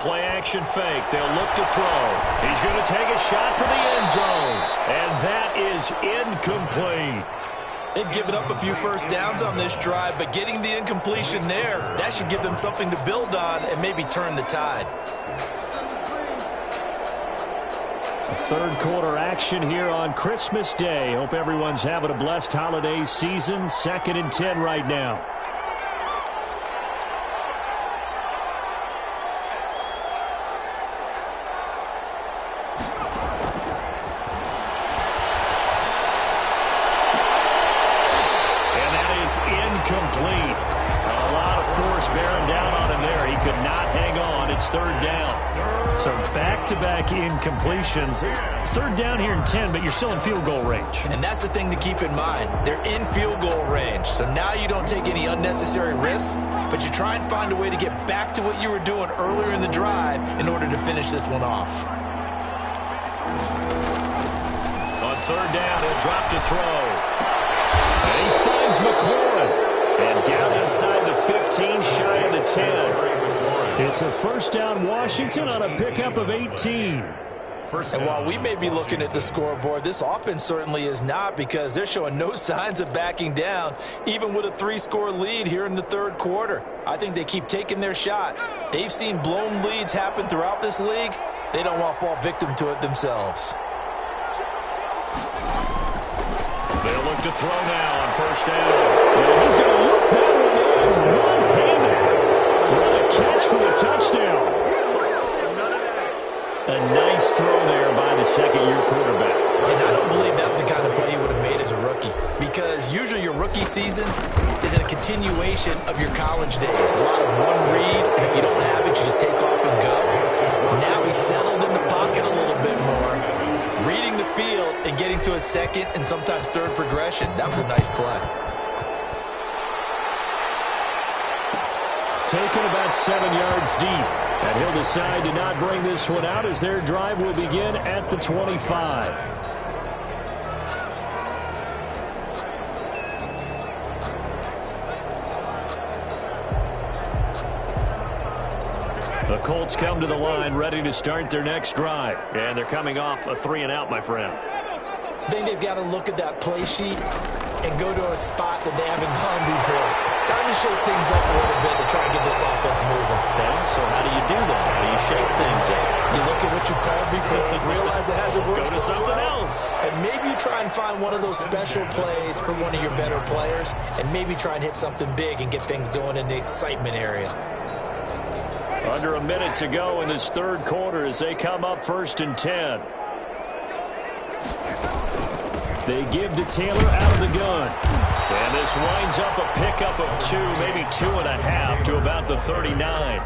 Play-action fake. They'll look to throw. He's going to take a shot for the end zone. And that is incomplete. They've given up a few first downs on this drive, but getting the incompletion there, that should give them something to build on and maybe turn the tide. Third quarter action here on Christmas Day. Hope everyone's having a blessed holiday season. 2nd and 10 right now. Incomplete. A lot of force bearing down on him there. He could not hang on. It's 3rd down. So back-to-back incompletions. 3rd down here in 10, but you're still in field goal range. And that's the thing to keep in mind. They're in field goal range. So now you don't take any unnecessary risks, but you try and find a way to get back to what you were doing earlier in the drive in order to finish this one off. On 3rd down, he'll drop to throw. And he finds McLaurin. And down inside the 15, shy of the 10. It's a first down Washington on a pickup of 18. And while we may be looking at the scoreboard, this offense certainly is not, because they're showing no signs of backing down, even with a 3-score lead here in the 3rd quarter. I think they keep taking their shots. They've seen blown leads happen throughout this league. They don't want to fall victim to it themselves. They'll look to throw now on first down. Well, he's going to look that one in one-handed. What a catch for the touchdown. A nice throw there by the second-year quarterback. And I don't believe that was the kind of play he would have made as a rookie, because usually your rookie season is a continuation of your college days. A lot of one read, and if you don't have it, you just take off and go. Now he's settled in the pocket a little bit more, reading the field and getting to a second and sometimes third progression. That was a nice play. Taken about 7 yards deep. And he'll decide to not bring this one out as their drive will begin at the 25. The Colts come to the line ready to start their next drive. And they're coming off a 3-and-out, my friend. I think they've got to look at that play sheet and go to a spot that they haven't gone before. Time to shake things up a little bit to try and get this offense moving. Okay, so how do you do that? How do you shake things up? You look at what you've called before, realize it hasn't worked. Go to something else. And maybe you try and find one of those special plays for one of your better players, and maybe try and hit something big and get things going in the excitement area. Under a minute to go in this 3rd quarter as they come up 1st and 10. They give to Taylor out of the gun. And this winds up a pickup of 2, maybe 2.5 to about the 39.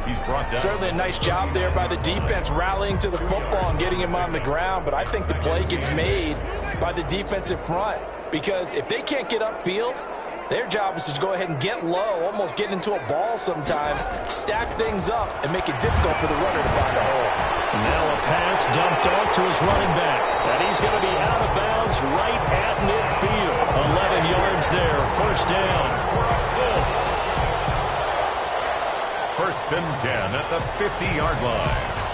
He's brought down. Certainly a nice job there by the defense rallying to the football and getting him on the ground. But I think the play gets made by the defensive front, because if they can't get upfield, their job is to go ahead and get low, almost get into a ball sometimes, stack things up, and make it difficult for the runner to find a hole. Now a pass dumped off to his running back. And he's going to be out of bounds right at midfield. 11 yards there, first down. 1st and 10 at the 50-yard line.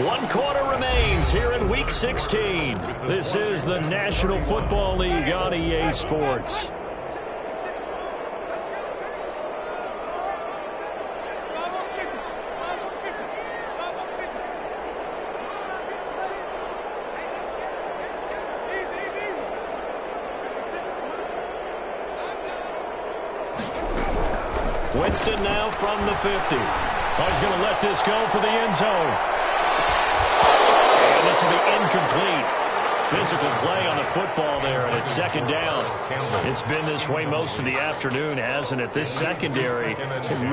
One quarter remains here in Week 16. This is the National Football League on EA Sports. Winston now from the 50. Oh, he's going to let this go for the end zone. And this will be incomplete. Physical play on the football there, and it's second down. It's been this way most of the afternoon, hasn't it? This secondary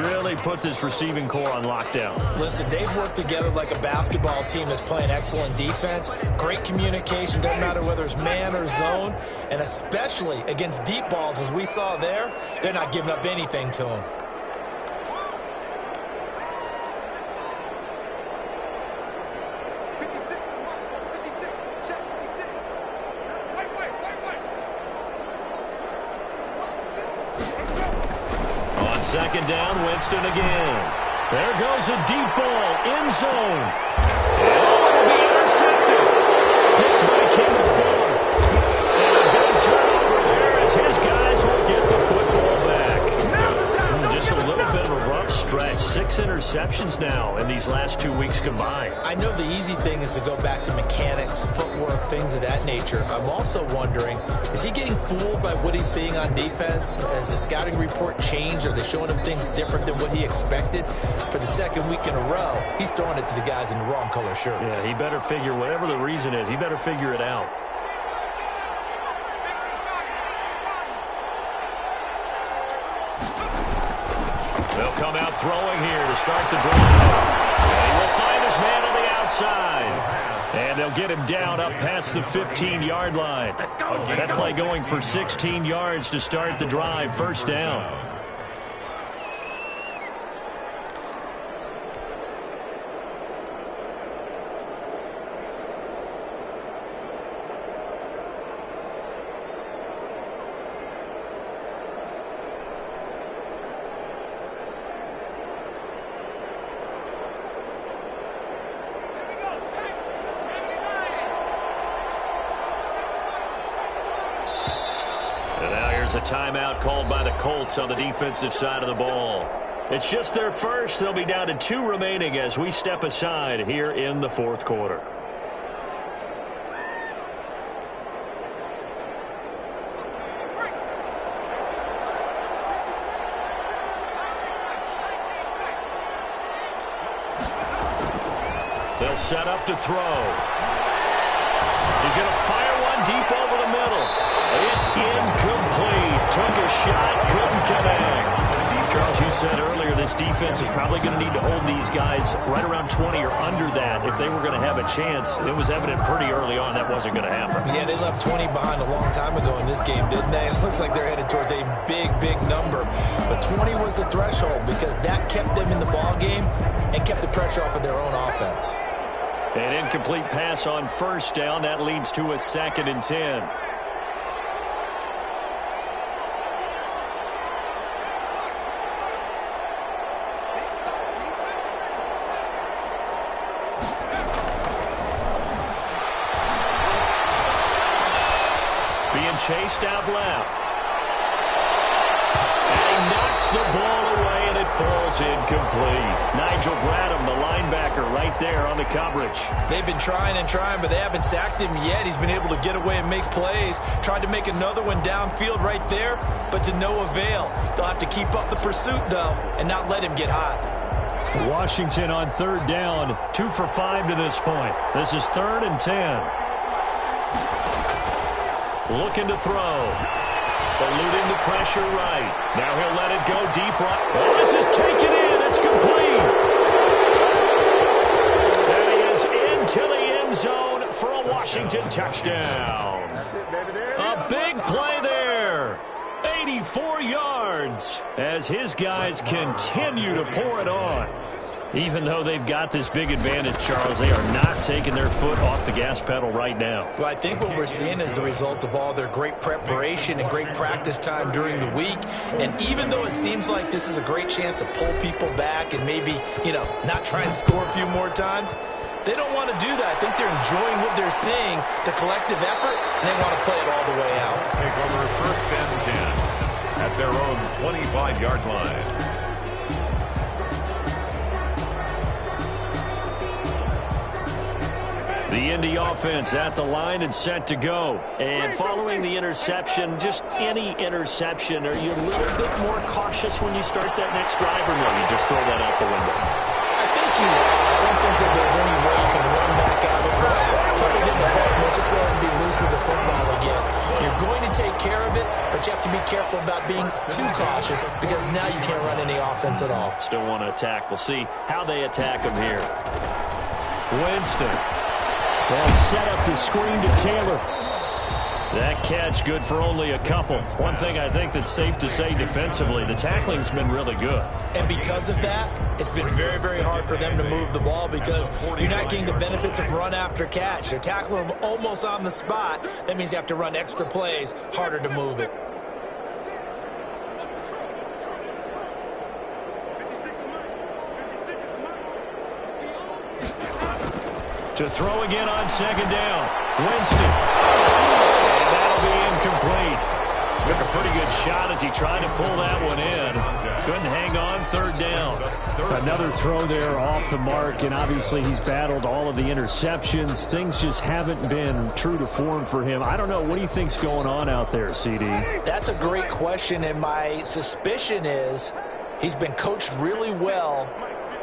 really put this receiving core on lockdown. Listen, they've worked together like a basketball team that's playing excellent defense. Great communication, doesn't matter whether it's man or zone, and especially against deep balls, as we saw there, they're not giving up anything to them. Second down, Winston again. There goes a deep ball, end zone. And it will be intercepted. Picked by Kevin Fuller. And a big turnover there as his guys will get the football back. Just a little bit of a rough stretch. 6 interceptions now in these last 2 weeks combined. I know the easy thing is to go back to mechanics, footwork, things of that nature. I'm also wondering, is he getting fooled by what he's seeing on defense? Has the scouting report changed? Are they showing him things different than what he expected? For the second week in a row, he's throwing it to the guys in the wrong color shirts. Yeah, he better figure, whatever the reason is, he better figure it out. They'll come out throwing here to start the drive. And he will find his man on the outside. And they'll get him down up past the 15-yard line. That play going for 16 yards to start the drive. First down. A timeout called by the Colts on the defensive side of the ball. It's just their first. They'll be down to 2 remaining as we step aside here in the fourth quarter. They'll set up to throw. He's going to fire one deep over the middle. It's incomplete. Took a shot, couldn't connect. Charles, you said earlier this defense is probably going to need to hold these guys right around 20 or under that if they were going to have a chance. It was evident pretty early on that wasn't going to happen. Yeah, they left 20 behind a long time ago in this game, didn't they? It looks like they're headed towards a big, big number. But 20 was the threshold because that kept them in the ball game and kept the pressure off of their own offense. An incomplete pass on first down. That leads to a 2nd and 10. Chased out left. And he knocks the ball away, and it falls incomplete. Nigel Bradham, the linebacker, right there on the coverage. They've been trying and trying, but they haven't sacked him yet. He's been able to get away and make plays. Tried to make another one downfield right there, but to no avail. They'll have to keep up the pursuit, though, and not let him get hot. Washington on 3rd down, 2 for 5 to this point. This is 3rd and 10. Looking to throw. Eluding the pressure right. Now he'll let it go deep right. Oh, this is taken in. It's complete. And he is into the end zone for a Washington touchdown. A big play there. 84 yards as his guys continue to pour it on. Even though they've got this big advantage, Charles, they are not taking their foot off the gas pedal right now. Well, I think what we're seeing is the result of all their great preparation and great practice time during the week. And even though it seems like this is a great chance to pull people back and maybe, not try and score a few more times, they don't want to do that. I think they're enjoying what they're seeing, the collective effort, and they want to play it all the way out. Take over 1st and 10 at their own 25-yard line. The Indy offense at the line and set to go. And following the interception, just any interception, are you a little bit more cautious when you start that next drive, or no, you just throw that out the window? I think you are. I don't think that there's any way you can run back out of it. Totally didn't affect me. Just go ahead and be loose with the football again. You're going to take care of it, but you have to be careful about being too cautious because now you can't run any offense at all. Still want to attack. We'll see how they attack him here. Winston. They'll set up the screen to Taylor. That catch good for only a couple. One thing I think that's safe to say defensively, the tackling's been really good. And because of that, it's been very, very hard for them to move the ball because you're not getting the benefits of run after catch. They're tackling them almost on the spot. That means you have to run extra plays, harder to move it. To throw again on second down. Winston. And that'll be incomplete. Took a pretty good shot as he tried to pull that one in. Couldn't hang on, third down. Another throw there off the mark, and obviously he's battled all of the interceptions. Things just haven't been true to form for him. I don't know. What do you think's going on out there, CD? That's a great question, and my suspicion is he's been coached really well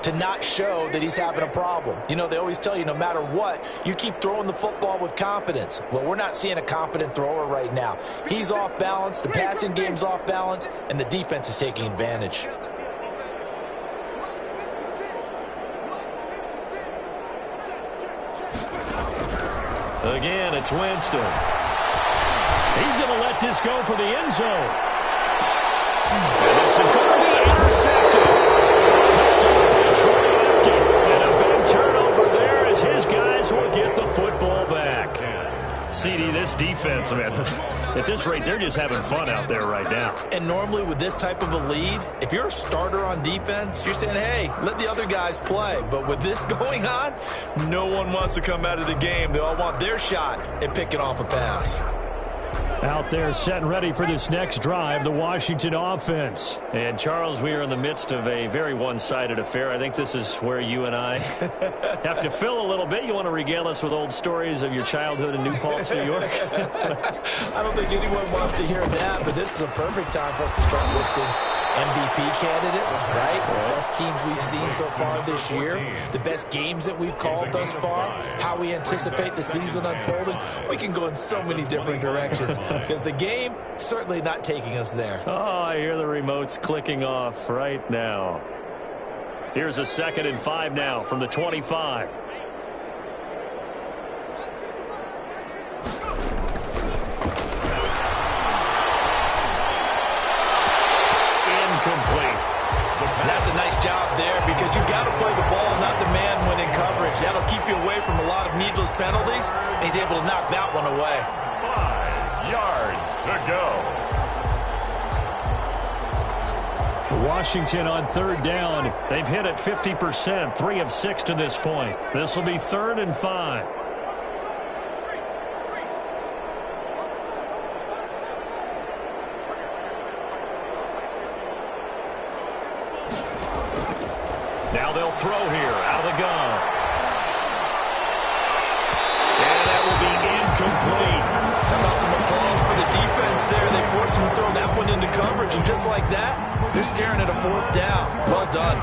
to not show that he's having a problem. You know, they always tell you no matter what, you keep throwing the football with confidence. Well, we're not seeing a confident thrower right now. He's off balance, the passing game's off balance, and the defense is taking advantage. Again, it's Winston. He's going to let this go for the end zone. And this is going to be intercepted. And a big turnover there as his guys will get the football back. CD, this defense, man, at this rate, they're just having fun out there right now. And normally with this type of a lead, if you're a starter on defense, you're saying, hey, let the other guys play. But with this going on, no one wants to come out of the game. They all want their shot at picking off a pass. Out there set and ready for this next drive, the Washington offense. And, Charles, we are in the midst of a very one-sided affair. I think this is where you and I have to fill a little bit. You want to regale us with old stories of your childhood in New Paltz, New York? I don't think anyone wants to hear that, but this is a perfect time for us to start listing MVP candidates, right? The best teams we've seen so far this year, the best games that we've called thus far, how we anticipate the season unfolding. We can go in so many different directions because the game certainly not taking us there. Oh, I hear the remotes clicking off right now. Here's a 2nd and 5 now from the 25. Incomplete. That's a nice job there because you got to play the ball, not the man when in coverage. That'll keep you away from a lot of needless penalties, and he's able to knock that one away. 5 yards to go. Washington on third down. They've hit it 50%, 3 of 6 to this point. This will be 3rd and 5. Now they'll throw here out of the gun. And that will be incomplete. How about some applause for the defense there? They forced him to throw that one into coverage, and just like that, they're staring at a 4th down. Well done.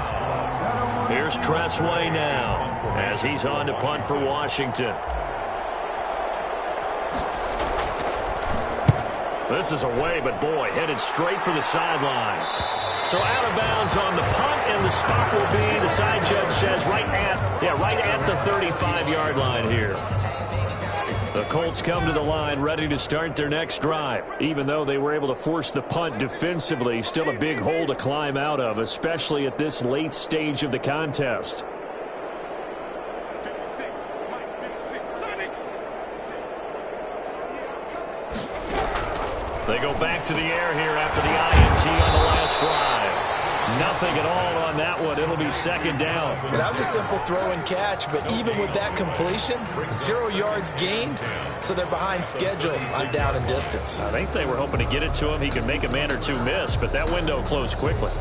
Here's Tressway now as he's on to punt for Washington. This is away, but boy, headed straight for the sidelines. So out of bounds on the punt, and the spot will be, the side judge says, right at the 35-yard line here. The Colts come to the line ready to start their next drive. Even though they were able to force the punt defensively, still a big hole to climb out of, especially at this late stage of the contest. They go back to the air here after the INT on the last drive. Nothing at all on that one. It'll be 2nd down. Well, that was a simple throw and catch, but even with that completion, 0 yards gained, so they're behind schedule on down and distance. I think they were hoping to get it to him. He could make a man or two miss, but that window closed quickly.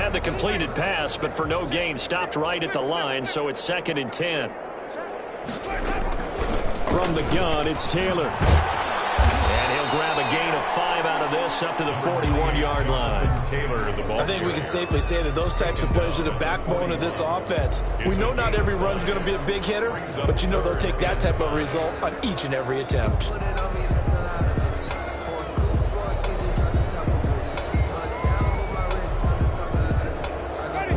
had the completed pass, but for no gain, stopped right at the line, so it's 2nd and 10. From the gun, it's Taylor. And he'll grab a gain of 5 out of this up to the 41-yard line. Taylor, the ball I think we can safely say that those types of players are the backbone of this offense. We know not every run's going to be a big hitter, but you know they'll take that type of result on each and every attempt.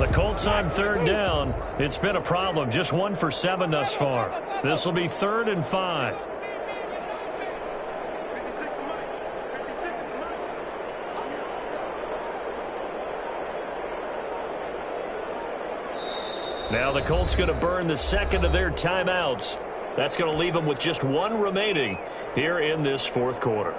The Colts on 3rd down. It's been a problem. Just 1 for 7 thus far. This will be 3rd and 5. Now the Colts going to burn the 2nd of their timeouts. That's going to leave them with just 1 remaining here in this 4th quarter.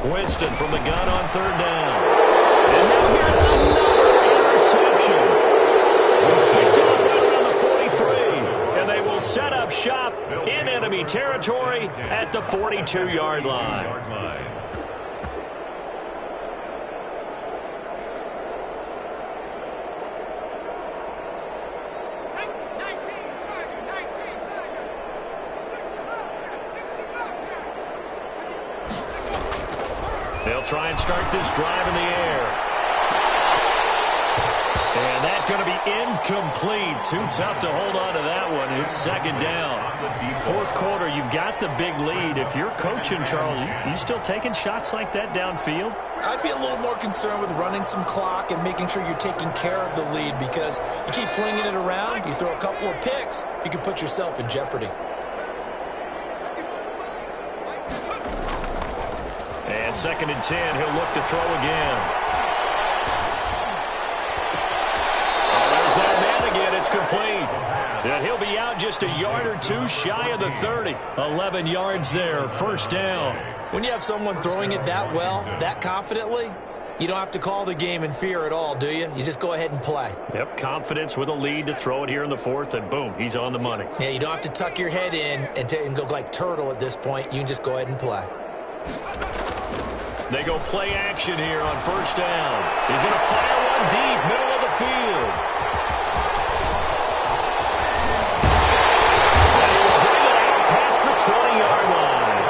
Winston from the gun on 3rd down. And now here's another interception. Picked off right around the 43. And they will set up shop in enemy territory at the 42-yard line. They'll try and start this drive in the air. And that's going to be incomplete. Too tough to hold on to that one. It's 2nd down. 4th quarter, you've got the big lead. If you're coaching, Charles, you still taking shots like that downfield? I'd be a little more concerned with running some clock and making sure you're taking care of the lead, because you keep flinging it around, you throw a couple of picks, you can put yourself in jeopardy. And 2nd and 10, he'll look to throw again. Oh, there's that man again. It's complete. And he'll be out just a yard or 2 shy of the 30. 11 yards there, 1st down. When you have someone throwing it that well, that confidently, you don't have to call the game in fear at all, do you? You just go ahead and play. Yep, confidence with a lead to throw it here in the 4th, and boom, he's on the money. Yeah, you don't have to tuck your head in and go like turtle at this point. You can just go ahead and play. They go play action here on 1st down. He's going to fire one deep, middle of the field. And he will bring it out past the 20-yard line.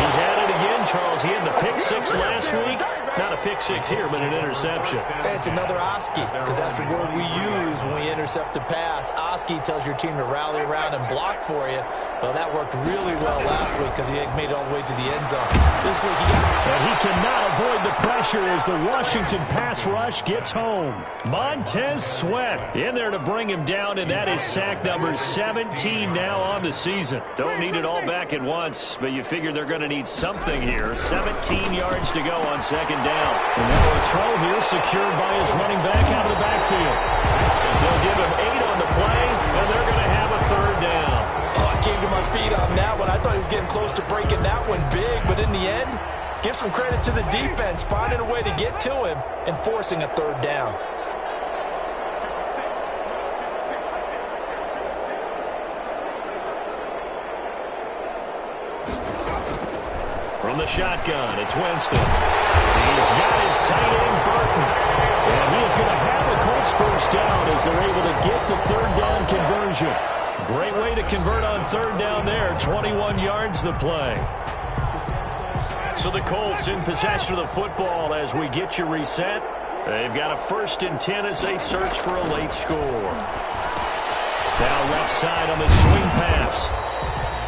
He's had it again, Charles. He had the pick 6 last week. Not a pick 6 here, but an interception. It's another Oski, because that's the word we use when we intercept a pass. Oski tells your team to rally around and block for you. Well, that worked really well last week because he made it all the way to the end zone. This week and he cannot avoid the pressure as the Washington pass rush gets home. Montez Sweat in there to bring him down, and that is sack number 17 now on the season. Don't need it all back at once, but you figure they're going to need something here. 17 yards to go on 2nd down. And now a throw here secured by his running back out of the backfield. They'll give him 8 on the play, and they're going to have a 3rd down. Oh, I came to my feet on that one. I thought he was getting close to breaking that one big, but in the end, give some credit to the defense, finding a way to get to him and forcing a 3rd down. From the shotgun, it's Winston. He's got his tight end, Burton. And he is going to have the Colts 1st down as they're able to get the 3rd down conversion. Great way to convert on 3rd down there. 21 yards the play. So the Colts in possession of the football as we get you reset. They've got a 1st and 10 as they search for a late score. Now left side on the swing pass.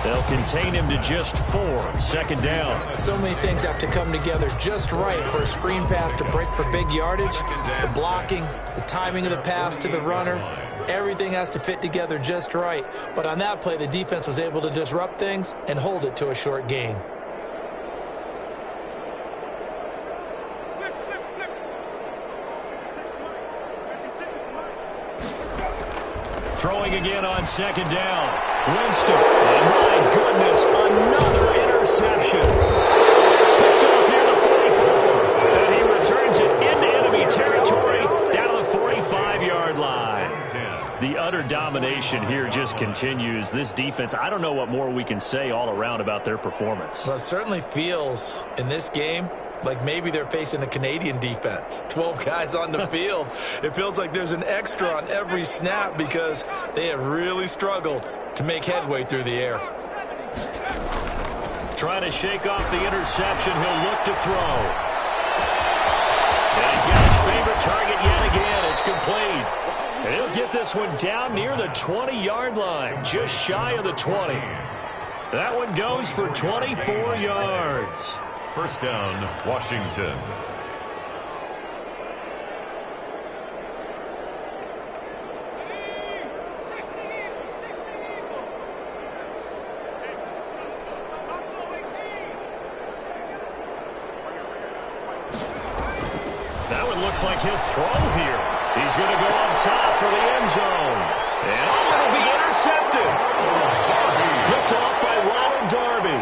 They'll contain him to just 4. 2nd down. So many things have to come together just right for a screen pass to break for big yardage. The blocking, the timing of the pass to the runner, everything has to fit together just right. But on that play, the defense was able to disrupt things and hold it to a short gain. Throwing again on 2nd down. Winston. And my goodness, another interception. Picked off near the 44. And he returns it into enemy territory down to the 45-yard line. The utter domination here just continues. This defense, I don't know what more we can say all around about their performance. Well, it certainly feels in this game like maybe they're facing a Canadian defense. 12 guys on the field. It feels like there's an extra on every snap because they have really struggled to make headway through the air. Trying to shake off the interception. He'll look to throw. And he's got his favorite target yet again. It's complete. And he'll get this one down near the 20-yard line, just shy of the 20. That one goes for 24 yards. First down, Washington. That one looks like he'll throw here. He's going to go up top for the end zone. And it'll be intercepted. Picked off by Ronald Darby.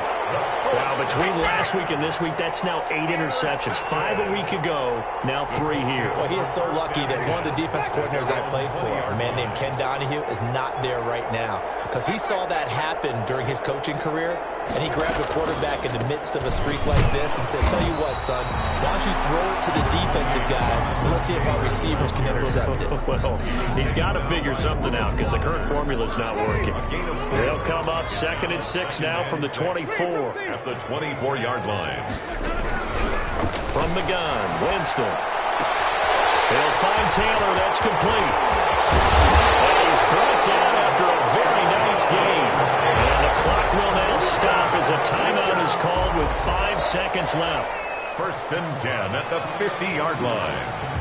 Now, between last week and this week, that's now 8 interceptions. 5 a week ago, now 3 here. Well, he is so lucky that one of the defense coordinators I played for, a man named Ken Donahue, is not there right now. Because he saw that happen during his coaching career, and he grabbed the quarterback in the midst of a streak like this and said, tell you what, son, why don't you throw it to the defensive guys, and let's see if our receivers can intercept it. Well, he's got to figure something out because the current formula's not working. They'll come up 2nd and 6 now from the 24. At the 24-yard line. From the gun, Winston. He'll find Taylor. That's complete. And he's brought down after a very nice game. And the clock will now stop as a timeout is called with 5 seconds left. 1st and 10 at the 50-yard line.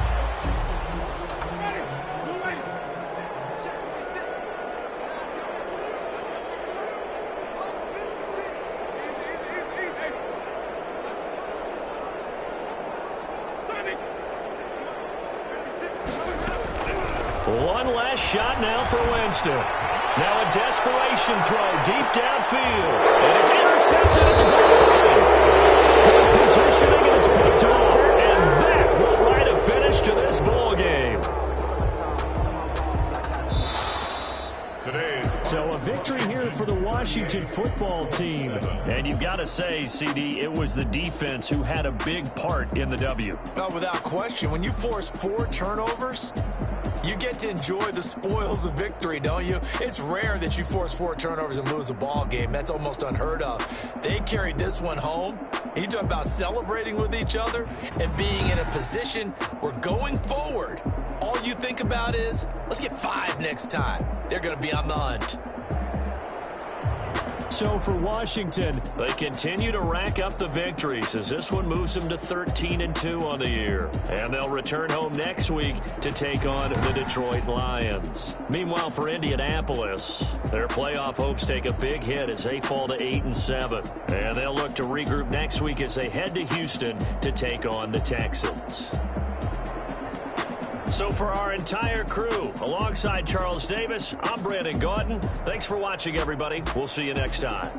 One last shot now for Winston. Now a desperation throw deep downfield. And it's intercepted at the goal line. Good positioning, and it's picked off. And that will write a finish to this ball game. So a victory here for the Washington football team. And you've got to say, CD, it was the defense who had a big part in the W. Well, without question, when you force 4 turnovers, you get to enjoy the spoils of victory, don't you? It's rare that you force 4 turnovers and lose a ball game. That's almost unheard of. They carried this one home. You talk about celebrating with each other and being in a position where going forward, all you think about is, let's get 5 next time. They're going to be on the hunt. So for Washington, they continue to rack up the victories as this one moves them to 13-2 on the year. And they'll return home next week to take on the Detroit Lions. Meanwhile, for Indianapolis, their playoff hopes take a big hit as they fall to 8-7. And they'll look to regroup next week as they head to Houston to take on the Texans. So for our entire crew, alongside Charles Davis, I'm Brandon Gaudin. Thanks for watching, everybody. We'll see you next time.